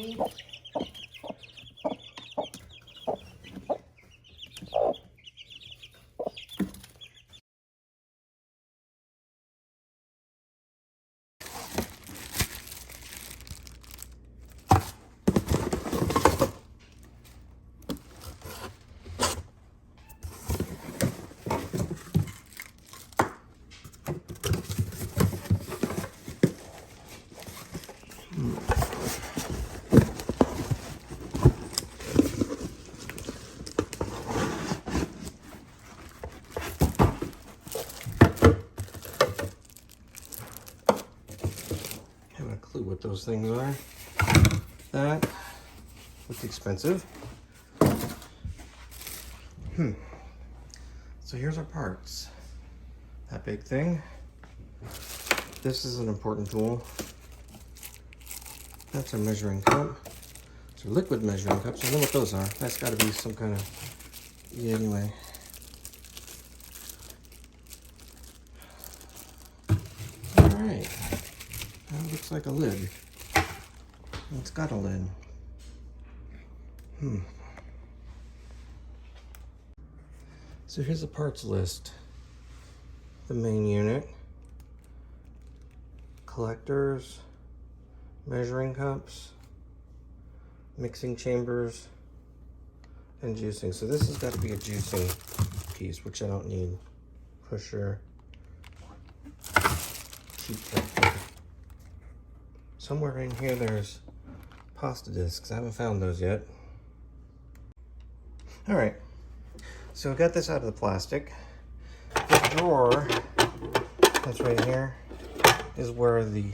need. Clue what those things are. That looks expensive. So here's our parts. That big thing. This is an important tool. That's our measuring cup. It's our liquid measuring cups. I know what those are. That's got to be some kind of, yeah, anyway. All right. That looks like a lid. It's got a lid. So here's the parts list. The main unit, collectors, measuring cups, mixing chambers, and juicing. So this has got to be a juicing piece, which I don't need. Pusher, cheap tech. Somewhere in here there's pasta discs. I haven't found those yet. All right, so I got this out of the plastic. This drawer that's right here is where the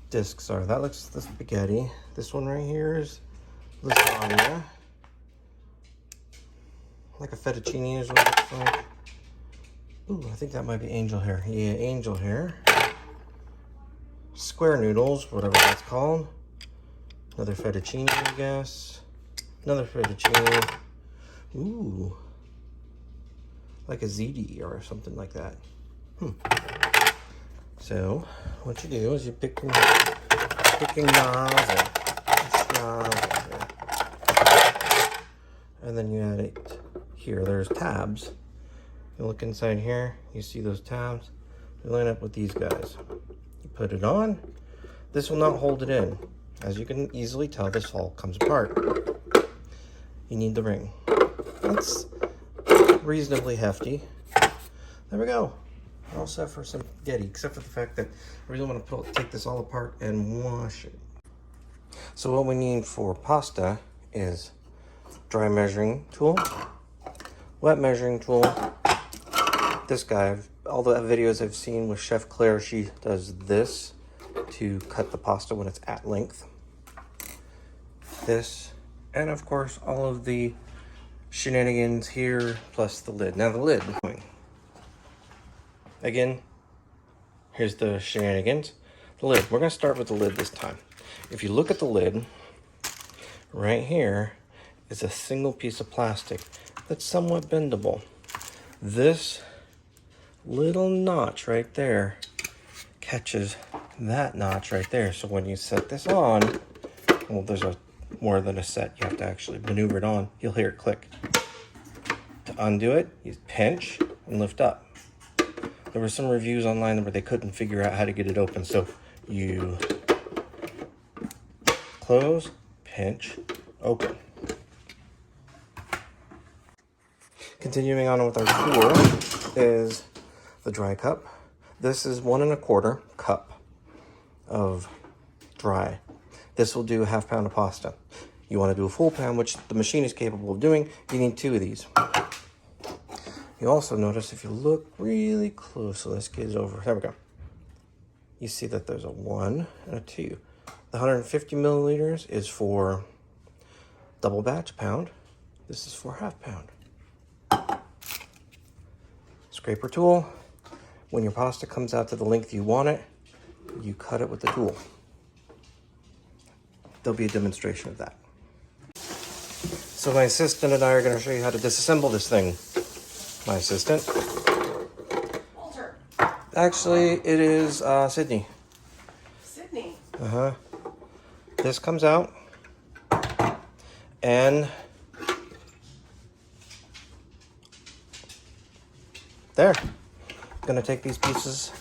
discs are. That looks the spaghetti. This one right here is lasagna. Like a fettuccine is what it looks like. Ooh, I think that might be angel hair. Yeah, angel hair. Square noodles, whatever that's called. Another fettuccine, I guess. Another fettuccine. Ooh. Like a ziti or something like that. So, what you do is you pick your nozzle. And then you add it here. There's tabs. You look inside here, you see those tabs. You line up with these guys. You put it on. This will not hold it in. As you can easily tell, this all comes apart. You need the ring. It's reasonably hefty. There we go. All set for some spaghetti, except for the fact that I really want to take this all apart and wash it. So what we need for pasta is dry measuring tool, wet measuring tool. This guy, all the videos I've seen with Chef Claire, she does this to cut the pasta when it's at length. This, and of course all of the shenanigans here, plus the lid. Now the lid, again, here's the shenanigans. The lid, we're gonna start with the lid this time. If you look at the lid, right here is a single piece of plastic that's somewhat bendable. This little notch right there catches that notch right there. So when you set this on, well, there's more than a set. You have to actually maneuver it on. You'll hear it click. To undo it, you pinch and lift up. There were some reviews online where they couldn't figure out how to get it open. So you close, pinch, open. Continuing on with our tour is the dry cup. This is 1 1/4 cup of dry. This will do a ½ pound of pasta. You want to do a full pound, which the machine is capable of doing, you need 2 of these. You also notice if you look really close, so let's get it over. There we go. You see that there's a 1 and a 2. The 150 milliliters is for double batch, pound. This is for ½ pound. Scraper tool. When your pasta comes out to the length you want it, you cut it with the tool. There'll be a demonstration of that. So my assistant and I are going to show you how to disassemble this thing. My assistant. Walter. Actually, it is Sydney. Sydney. Uh-huh. this comes out, and there. Gonna take these pieces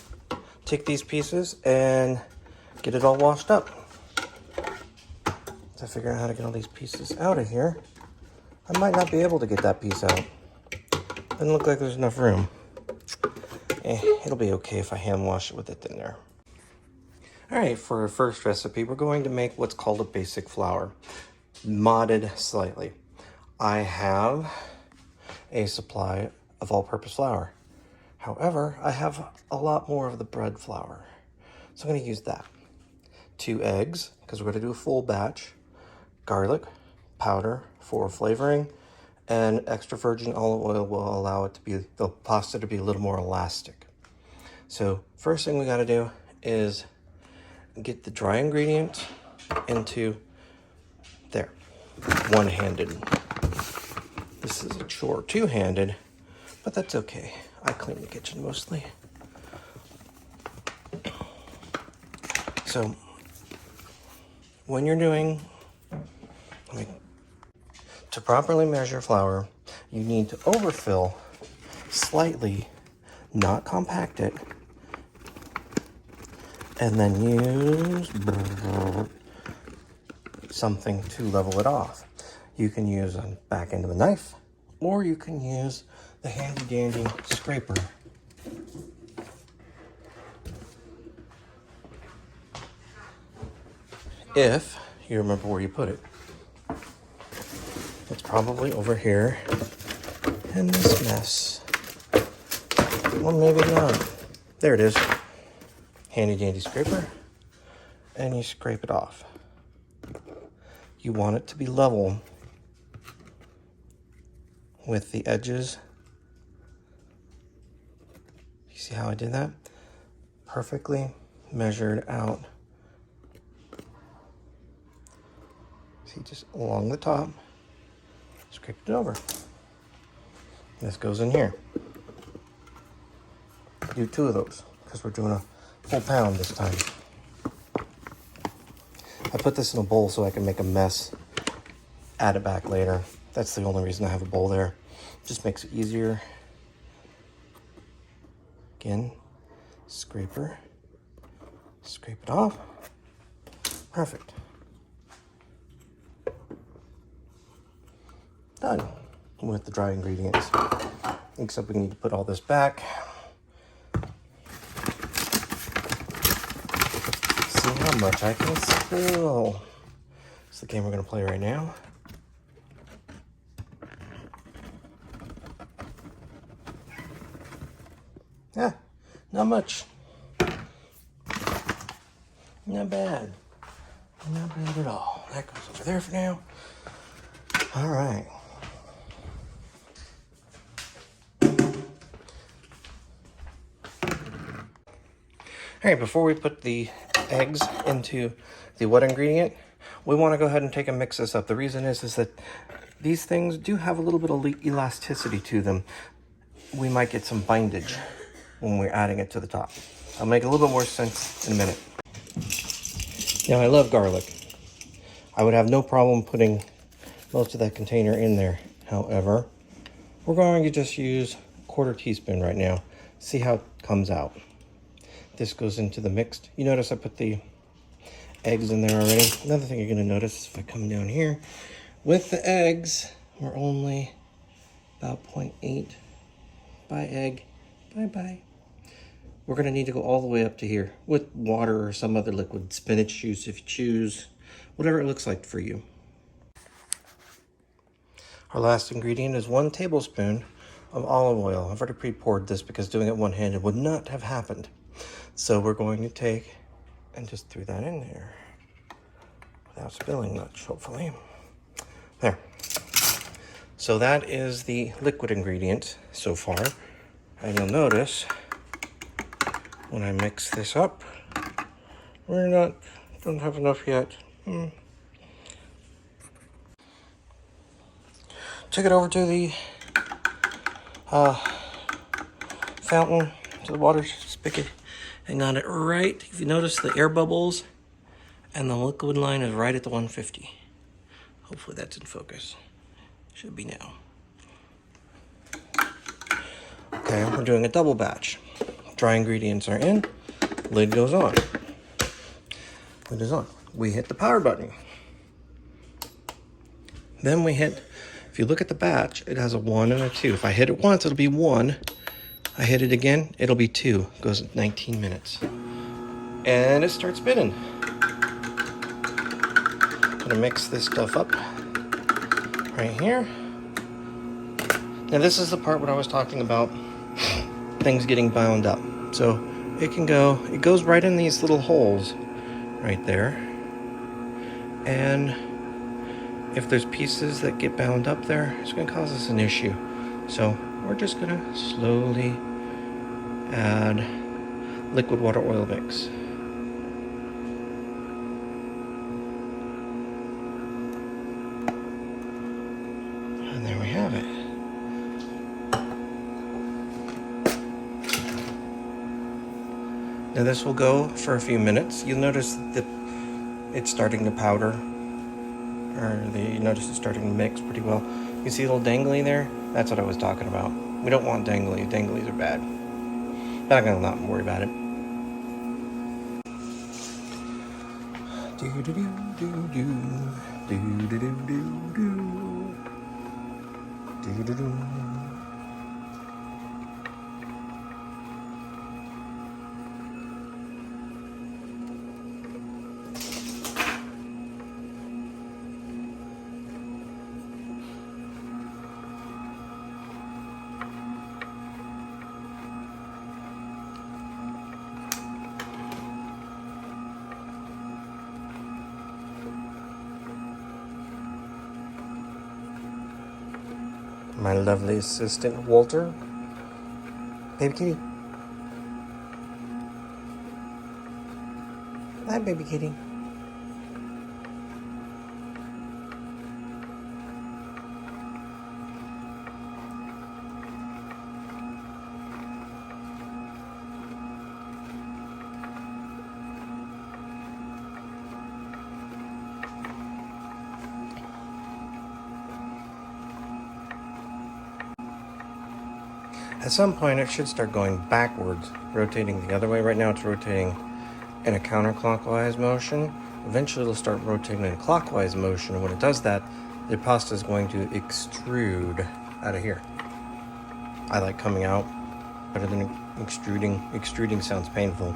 and get it all washed up. To figure out how to get all these pieces out of here. I might not be able to get that piece out. Doesn't look like there's enough room. It'll be okay if I hand wash it with it in there. All right, for our first recipe, we're going to make what's called a basic flour, modded slightly. I have a supply of all-purpose flour. However, I have a lot more of the bread flour, so I'm going to use that. 2 eggs, because we're going to do a full batch. Garlic powder for flavoring, and extra virgin olive oil will allow it to be the pasta to be a little more elastic. So first thing we got to do is get the dry ingredients into there, one-handed. This is a chore, two-handed, but that's okay. I clean the kitchen mostly. So when you're doing, to properly measure flour, you need to overfill slightly, not compact it, and then use something to level it off. You can use a back end of a knife, or you can use the handy dandy scraper. If you remember where you put it. It's probably over here in this mess. Well, maybe not. There it is. Handy dandy scraper. And you scrape it off. You want it to be level with the edges. You see how I did that? Perfectly measured out. See, just along the top. Scrape it over. This goes in here. Do 2 of those because we're doing a full pound this time. I put this in a bowl so I can make a mess, add it back later. That's the only reason I have a bowl there. Just makes it easier. Again, scraper, scrape it off. Perfect. Done with the dry ingredients. Except we need to put all this back. See how much I can spill. It's the game we're going to play right now. Yeah, not much. Not bad. Not bad at all. That goes over there for now. All right. All right, before we put the eggs into the wet ingredient, we want to go ahead and take and mix this up. The reason is that these things do have a little bit of elasticity to them. We might get some bindage when we're adding it to the top. I'll make a little bit more sense in a minute. Now, I love garlic. I would have no problem putting most of that container in there. However, we're going to just use a 1/4 teaspoon right now. See how it comes out. This goes into the mixed. You notice I put the eggs in there already. Another thing you're going to notice is if I come down here, with the eggs, we're only about 0.8 by egg. Bye-bye. We're going to need to go all the way up to here with water or some other liquid, spinach juice if you choose, whatever it looks like for you. Our last ingredient is 1 tablespoon of olive oil. I've already pre-poured this because doing it one-handed would not have happened. So we're going to take and just throw that in there without spilling much, hopefully. There. So that is the liquid ingredient so far. And you'll notice when I mix this up, don't have enough yet. Took it over to the fountain, to the water spigot, and got it right. If you notice the air bubbles And the liquid line is right at the 150. Hopefully that's in focus. Should be now. Okay, we're doing a double batch. Dry ingredients are in, lid goes on. Lid is on. We hit the power button. Then we hit, if you look at the batch, it has a 1 and a 2. If I hit it once, it'll be 1. I hit it again, it'll be 2. Goes 19 minutes. And it starts spinning. Gonna mix this stuff up right here. Now this is the part where I was talking about things getting bound up. So it goes right in these little holes right there. And if there's pieces that get bound up there, it's gonna cause us an issue. So we're just gonna slowly add liquid water oil mix. And there we have it. Now this will go for a few minutes. You'll notice that it's starting to powder, you notice it's starting to mix pretty well. You see a little dangly there? That's what I was talking about. We don't want dangly. Danglies are bad. But I'm gonna not worry about it. My lovely assistant, Walter. Baby kitty. Hi, baby kitty. At some point, it should start going backwards, rotating the other way. Right now, it's rotating in a counterclockwise motion. Eventually, it'll start rotating in a clockwise motion, and when it does that, the pasta is going to extrude out of here. I like coming out better than extruding. Extruding sounds painful.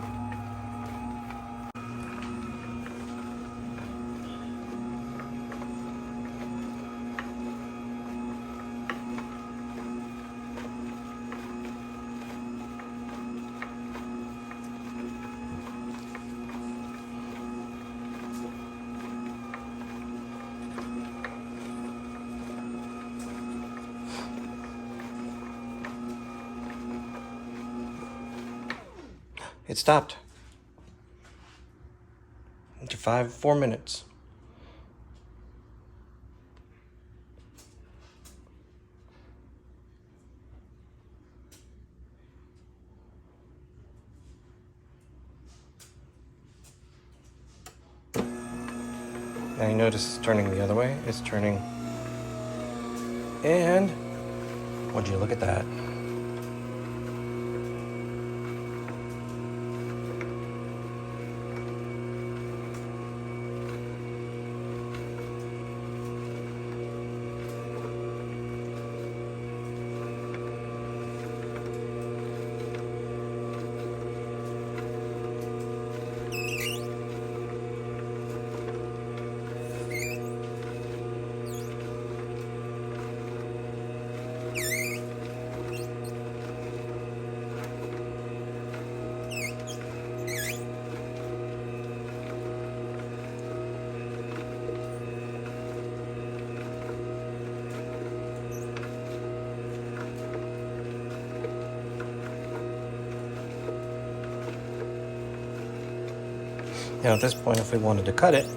It stopped. After 4 minutes. Now you notice it's turning the other way. It's turning. And would you look at that? Now at this point, if we wanted to cut it,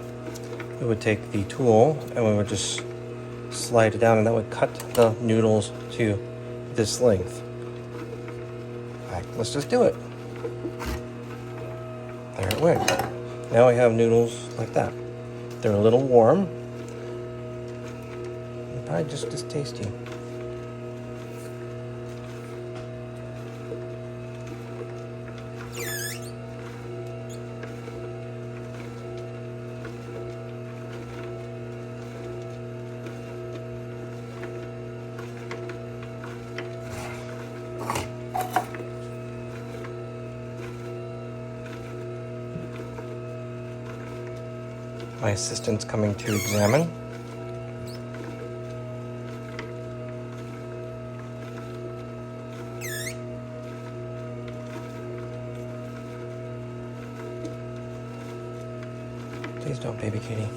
we would take the tool and we would just slide it down, and that would cut the noodles to this length. All right, let's just do it. There it went. Now we have noodles like that. They're a little warm. They're probably just as tasty. My assistant's coming to examine. Please don't, baby kitty.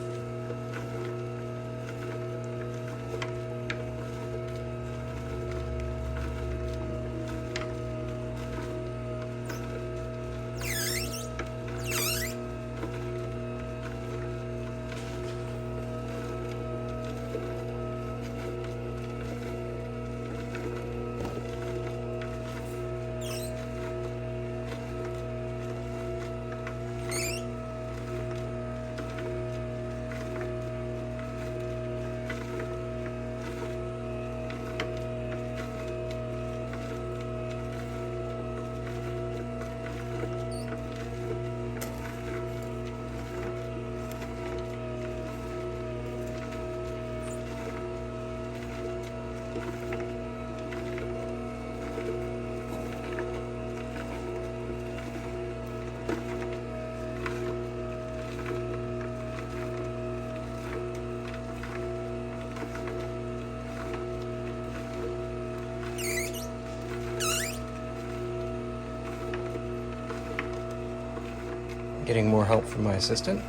Getting more help from my assistant.